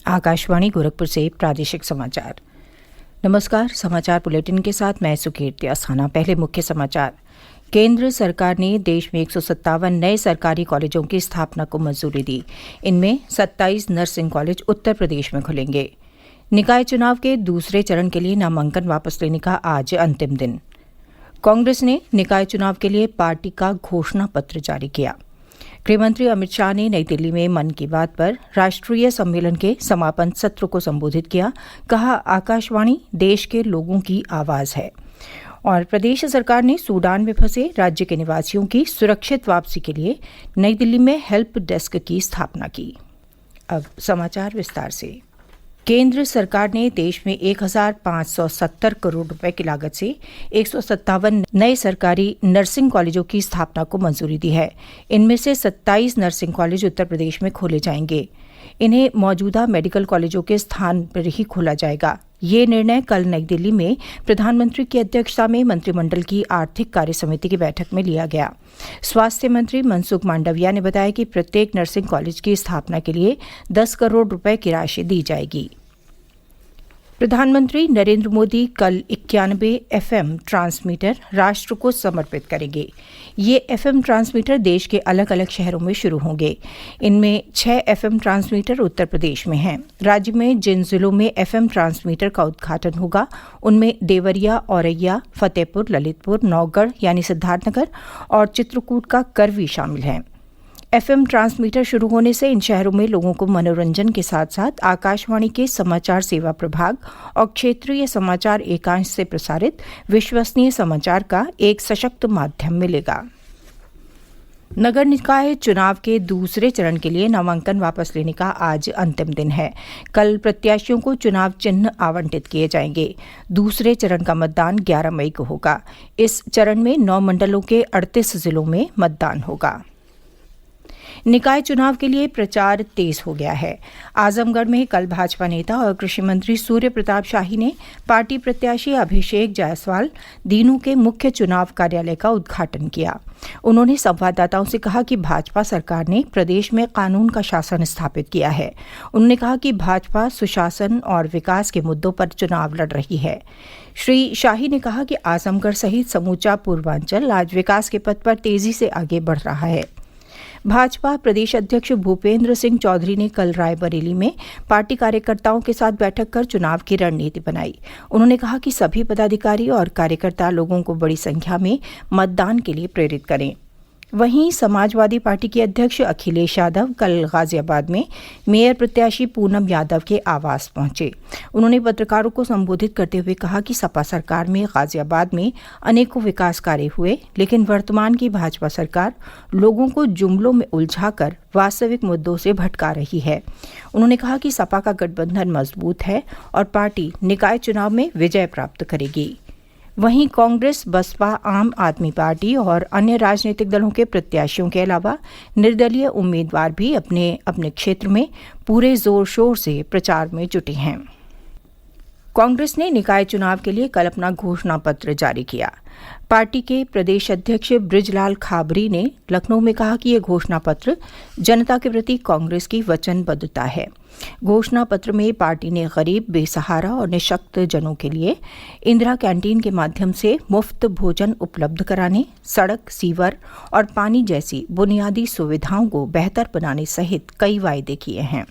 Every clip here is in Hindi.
आकाशवाणी गोरखपुर से प्रादेशिक समाचार। नमस्कार, समाचार बुलेटिन के साथ मैं सुकीर्ति अस्थाना। पहले मुख्य समाचार। केंद्र सरकार ने देश में 157 नए सरकारी कॉलेजों की स्थापना को मंजूरी दी। इनमें 27 नर्सिंग कॉलेज उत्तर प्रदेश में खुलेंगे। निकाय चुनाव के दूसरे चरण के लिए नामांकन वापस लेने का आज अंतिम दिन। कांग्रेस ने निकाय चुनाव के लिए पार्टी का घोषणा पत्र जारी किया। गृहमंत्री अमित शाह ने नई दिल्ली में मन की बात पर राष्ट्रीय सम्मेलन के समापन सत्र को संबोधित किया। कहा, आकाशवाणी देश के लोगों की आवाज है। और प्रदेश सरकार ने सूडान में फंसे राज्य के निवासियों की सुरक्षित वापसी के लिए नई दिल्ली में हेल्प डेस्क की स्थापना की। अब समाचार विस्तार से। केंद्र सरकार ने देश में 1,570 करोड़ रुपए की लागत से 157 नए सरकारी नर्सिंग कॉलेजों की स्थापना को मंजूरी दी है। इनमें से 27 नर्सिंग कॉलेज उत्तर प्रदेश में खोले जाएंगे। इन्हें मौजूदा मेडिकल कॉलेजों के स्थान पर ही खोला जाएगा। ये निर्णय कल नई दिल्ली में प्रधानमंत्री की अध्यक्षता में मंत्रिमंडल की आर्थिक कार्य समिति की बैठक में लिया गया। स्वास्थ्य मंत्री मनसुख मांडविया ने बताया कि प्रत्येक नर्सिंग कॉलेज की स्थापना के लिए 10 करोड़ रुपए की राशि दी जाएगी। प्रधानमंत्री नरेंद्र मोदी कल 91 FM ट्रांसमीटर राष्ट्र को समर्पित करेंगे। ये FM ट्रांसमीटर देश के अलग अलग शहरों में शुरू होंगे। इनमें 6 FM ट्रांसमीटर उत्तर प्रदेश में हैं। राज्य में जिन जिलों में FM ट्रांसमीटर का उद्घाटन होगा उनमें देवरिया, औरैया, फतेहपुर, ललितपुर, नौगढ़ यानी सिद्धार्थनगर और चित्रकूट का करवी शामिल हैं। FM ट्रांसमीटर शुरू होने से इन शहरों में लोगों को मनोरंजन के साथ साथ आकाशवाणी के समाचार सेवा प्रभाग और क्षेत्रीय समाचार एकांश से प्रसारित विश्वसनीय समाचार का एक सशक्त माध्यम मिलेगा। नगर निकाय चुनाव के दूसरे चरण के लिए नामांकन वापस लेने का आज अंतिम दिन है। कल प्रत्याशियों को चुनाव चिन्ह आवंटित किए जाएंगे। दूसरे चरण का मतदान 11 मई को होगा। इस चरण में 9 मंडलों के 38 जिलों में मतदान होगा। निकाय चुनाव के लिए प्रचार तेज हो गया है। आजमगढ़ में कल भाजपा नेता और कृषि मंत्री सूर्य प्रताप शाही ने पार्टी प्रत्याशी अभिषेक जायसवाल दीनू के मुख्य चुनाव कार्यालय का उद्घाटन किया। उन्होंने संवाददाताओं से कहा कि भाजपा सरकार ने प्रदेश में कानून का शासन स्थापित किया है। उन्होंने कहा कि भाजपा सुशासन और विकास के मुद्दों पर चुनाव लड़ रही है। श्री शाही ने कहा कि आजमगढ़ सहित समूचा पूर्वांचल आज विकास के पथ पर तेजी से आगे बढ़ रहा है। भाजपा प्रदेश अध्यक्ष भूपेंद्र सिंह चौधरी ने कल रायबरेली में पार्टी कार्यकर्ताओं के साथ बैठक कर चुनाव की रणनीति बनाई। उन्होंने कहा कि सभी पदाधिकारी और कार्यकर्ता लोगों को बड़ी संख्या में मतदान के लिए प्रेरित करें। वहीं समाजवादी पार्टी के अध्यक्ष अखिलेश यादव कल गाजियाबाद में मेयर प्रत्याशी पूनम यादव के आवास पहुंचे। उन्होंने पत्रकारों को संबोधित करते हुए कहा कि सपा सरकार में गाजियाबाद में अनेकों विकास कार्य हुए, लेकिन वर्तमान की भाजपा सरकार लोगों को जुमलों में उलझाकर वास्तविक मुद्दों से भटका रही है। उन्होंने कहा कि सपा का गठबंधन मजबूत है और पार्टी निकाय चुनाव में विजय प्राप्त करेगी। वहीं कांग्रेस, बसपा, आम आदमी पार्टी और अन्य राजनीतिक दलों के प्रत्याशियों के अलावा निर्दलीय उम्मीदवार भी अपने अपने क्षेत्र में पूरे जोर शोर से प्रचार में जुटे हैं। कांग्रेस ने निकाय चुनाव के लिए कल अपना घोषणा पत्र जारी किया। पार्टी के प्रदेश अध्यक्ष बृजलाल खाबरी ने लखनऊ में कहा कि यह घोषणा पत्र जनता के प्रति कांग्रेस की वचनबद्धता है। घोषणा पत्र में पार्टी ने गरीब, बेसहारा और निःशक्त जनों के लिए इंदिरा कैंटीन के माध्यम से मुफ्त भोजन उपलब्ध कराने, सड़क, सीवर और पानी जैसी बुनियादी सुविधाओं को बेहतर बनाने सहित कई वायदे किए हैं।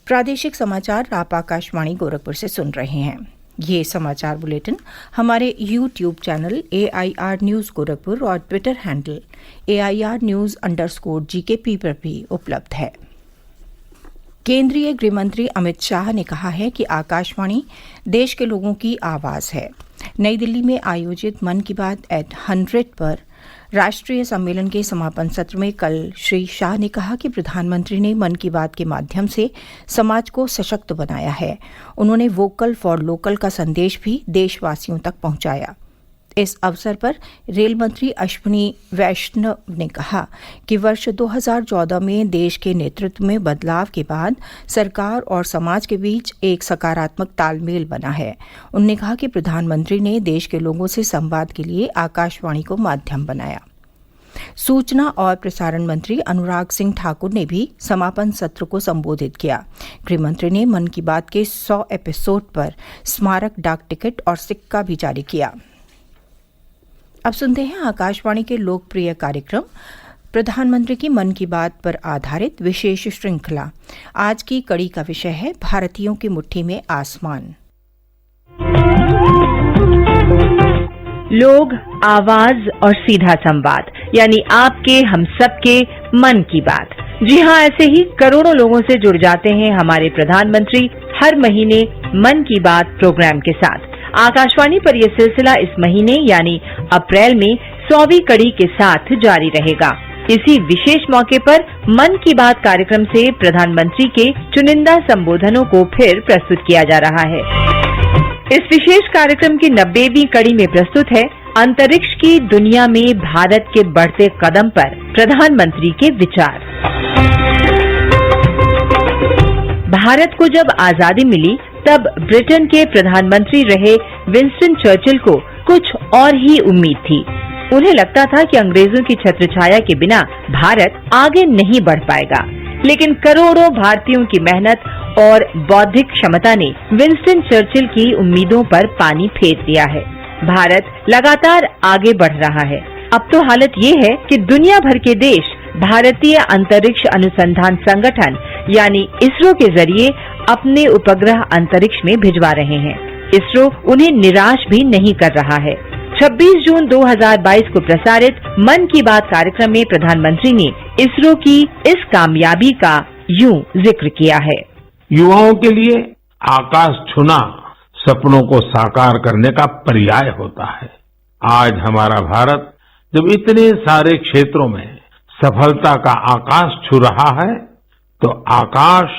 प्रादेशिक समाचार आप आकाशवाणी गोरखपुर से सुन रहे हैं। ये समाचार बुलेटिन हमारे YouTube channel AIR news Gorakhpur और ट्विटर हैंडल AIR_NEWS_GKP पर भी उपलब्ध है। केंद्रीय गृहमंत्री अमित शाह ने कहा है कि आकाशवाणी देश के लोगों की आवाज है। नई दिल्ली में आयोजित मन की बात एट 100 पर राष्ट्रीय सम्मेलन के समापन सत्र में कल श्री शाह ने कहा कि प्रधानमंत्री ने मन की बात के माध्यम से समाज को सशक्त बनाया है। उन्होंने वोकल फॉर लोकल का संदेश भी देशवासियों तक पहुंचाया। इस अवसर पर रेल मंत्री अश्विनी वैष्णव ने कहा कि वर्ष 2014 में देश के नेतृत्व में बदलाव के बाद सरकार और समाज के बीच एक सकारात्मक तालमेल बना है। उन्होंने कहा कि प्रधानमंत्री ने देश के लोगों से संवाद के लिए आकाशवाणी को माध्यम बनाया। सूचना और प्रसारण मंत्री अनुराग सिंह ठाकुर ने भी समापन सत्र को संबोधित किया। गृहमंत्री ने मन की बात के 100 एपिसोड पर स्मारक डाक टिकट और सिक्का भी जारी किया। अब सुनते हैं आकाशवाणी के लोकप्रिय कार्यक्रम प्रधानमंत्री की मन की बात पर आधारित विशेष श्रृंखला। आज की कड़ी का विषय है भारतीयों की मुट्ठी में आसमान। लोग, आवाज और सीधा संवाद, यानी आपके हम सबके मन की बात। जी हाँ, ऐसे ही करोड़ों लोगों से जुड़ जाते हैं हमारे प्रधानमंत्री हर महीने मन की बात प्रोग्राम के साथ। आकाशवाणी पर यह सिलसिला इस महीने यानी अप्रैल में 100वीं कड़ी के साथ जारी रहेगा। इसी विशेष मौके पर मन की बात कार्यक्रम से प्रधानमंत्री के चुनिंदा संबोधनों को फिर प्रस्तुत किया जा रहा है। इस विशेष कार्यक्रम की 90वीं कड़ी में प्रस्तुत है अंतरिक्ष की दुनिया में भारत के बढ़ते कदम पर प्रधानमंत्री के विचार। भारत को जब आजादी मिली तब ब्रिटेन के प्रधानमंत्री रहे विंस्टन चर्चिल को कुछ और ही उम्मीद थी। उन्हें लगता था कि अंग्रेजों की छत्रछाया के बिना भारत आगे नहीं बढ़ पाएगा, लेकिन करोड़ों भारतीयों की मेहनत और बौद्धिक क्षमता ने विंस्टन चर्चिल की उम्मीदों पर पानी फेर दिया है। भारत लगातार आगे बढ़ रहा है। अब तो हालत ये है कि दुनिया भर के देश भारतीय अंतरिक्ष अनुसंधान संगठन यानी इसरो के जरिए अपने उपग्रह अंतरिक्ष में भिजवा रहे हैं। इसरो उन्हें निराश भी नहीं कर रहा है। 26 जून 2022 को प्रसारित मन की बात कार्यक्रम में प्रधानमंत्री ने इसरो की इस कामयाबी का यूं जिक्र किया है। युवाओं के लिए आकाश छूना सपनों को साकार करने का पर्याय होता है। आज हमारा भारत जब इतने सारे क्षेत्रों में सफलता का आकाश छू रहा है, तो आकाश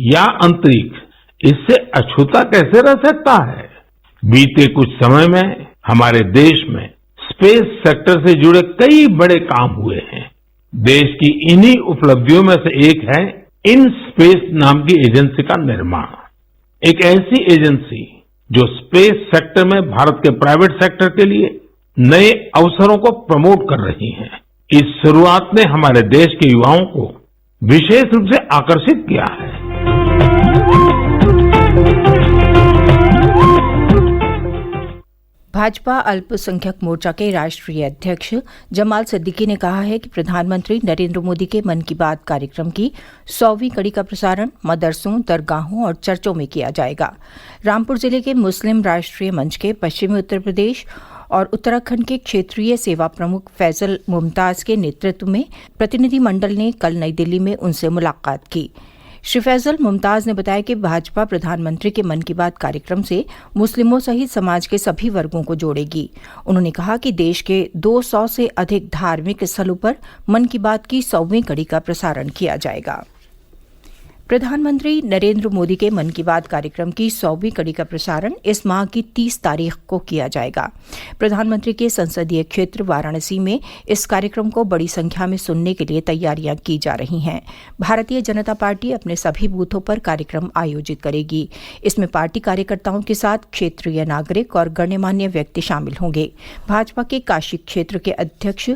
या अंतरिक्ष इससे अछूता कैसे रह सकता है। बीते कुछ समय में हमारे देश में स्पेस सेक्टर से जुड़े कई बड़े काम हुए हैं। देश की इन्हीं उपलब्धियों में से एक है इन स्पेस नाम की एजेंसी का निर्माण। एक ऐसी एजेंसी जो स्पेस सेक्टर में भारत के प्राइवेट सेक्टर के लिए नए अवसरों को प्रमोट कर रही है। इस शुरुआत ने हमारे देश के युवाओं को विशेष रूप से आकर्षित किया है। भाजपा अल्पसंख्यक मोर्चा के राष्ट्रीय अध्यक्ष जमाल सिद्दीकी ने कहा है कि प्रधानमंत्री नरेंद्र मोदी के मन की बात कार्यक्रम की 100वीं कड़ी का प्रसारण मदरसों, दरगाहों और चर्चों में किया जाएगा। रामपुर जिले के मुस्लिम राष्ट्रीय मंच के पश्चिमी उत्तर प्रदेश और उत्तराखंड के क्षेत्रीय सेवा प्रमुख फैजल मुमताज के नेतृत्व में प्रतिनिधिमंडल ने कल नई दिल्ली में उनसे मुलाकात की। श्री फैजल मुमताज ने बताया कि भाजपा प्रधानमंत्री के मन की बात कार्यक्रम से मुस्लिमों सहित समाज के सभी वर्गों को जोड़ेगी। उन्होंने कहा कि देश के 200 से अधिक धार्मिक स्थलों पर मन की बात की 100वीं कड़ी का प्रसारण किया जाएगा। प्रधानमंत्री नरेंद्र मोदी के मन की बात कार्यक्रम की 100वीं कड़ी का प्रसारण इस माह की 30 तारीख को किया जाएगा। प्रधानमंत्री के संसदीय क्षेत्र वाराणसी में इस कार्यक्रम को बड़ी संख्या में सुनने के लिए तैयारियां की जा रही हैं। भारतीय जनता पार्टी अपने सभी बूथों पर कार्यक्रम आयोजित करेगी। इसमें पार्टी कार्यकर्ताओं के साथ क्षेत्रीय नागरिक और गण्यमान्य व्यक्ति शामिल होंगे। भाजपा के काशी क्षेत्र के अध्यक्ष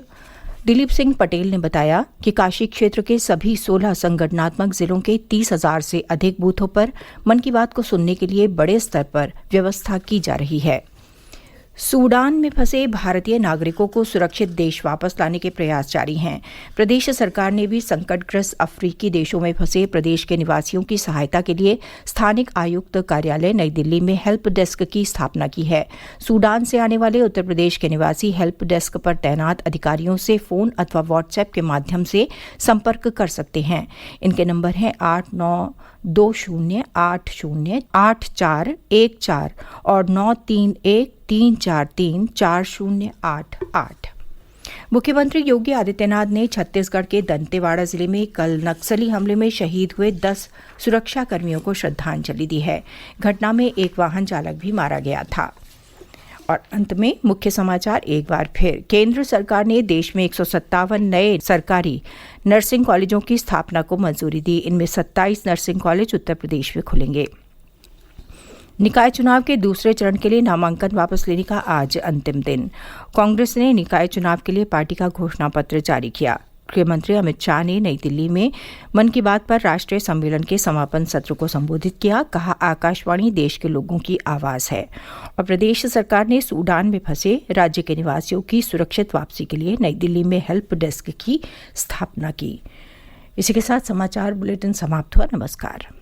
दिलीप सिंह पटेल ने बताया कि काशी क्षेत्र के सभी 16 संगठनात्मक जिलों के 30,000 से अधिक बूथों पर मन की बात को सुनने के लिए बड़े स्तर पर व्यवस्था की जा रही है। सूडान में फंसे भारतीय नागरिकों को सुरक्षित देश वापस लाने के प्रयास जारी हैं। प्रदेश सरकार ने भी संकटग्रस्त अफ्रीकी देशों में फंसे प्रदेश के निवासियों की सहायता के लिए स्थानिक आयुक्त कार्यालय नई दिल्ली में हेल्प डेस्क की स्थापना की है। सूडान से आने वाले उत्तर प्रदेश के निवासी हेल्प डेस्क पर तैनात अधिकारियों से फोन अथवा व्हाट्सएप के माध्यम से संपर्क कर सकते हैं। इनके नंबर हैं 8920808414 और 9313434088। मुख्यमंत्री योगी आदित्यनाथ ने छत्तीसगढ़ के दंतेवाड़ा जिले में कल नक्सली हमले में शहीद हुए 10 सुरक्षाकर्मियों को श्रद्धांजलि दी है। घटना में एक वाहन चालक भी मारा गया था। और अंत में मुख्य समाचार एक बार फिर। केंद्र सरकार ने देश में 157 नए सरकारी नर्सिंग कॉलेजों की स्थापना को मंजूरी दी। इनमें 27 नर्सिंग कॉलेज उत्तर प्रदेश में खुलेंगे। निकाय चुनाव के दूसरे चरण के लिए नामांकन वापस लेने का आज अंतिम दिन। कांग्रेस ने निकाय चुनाव के लिए पार्टी का घोषणा पत्र जारी किया। गृहमंत्री अमित शाह ने नई दिल्ली में मन की बात पर राष्ट्रीय सम्मेलन के समापन सत्र को संबोधित किया। कहा, आकाशवाणी देश के लोगों की आवाज है। और प्रदेश सरकार ने सूडान में फंसे राज्य के निवासियों की सुरक्षित वापसी के लिए नई दिल्ली में हेल्प डेस्क की स्थापना की। इसी के साथ समाचार बुलेटिन समाप्त हुआ। नमस्कार।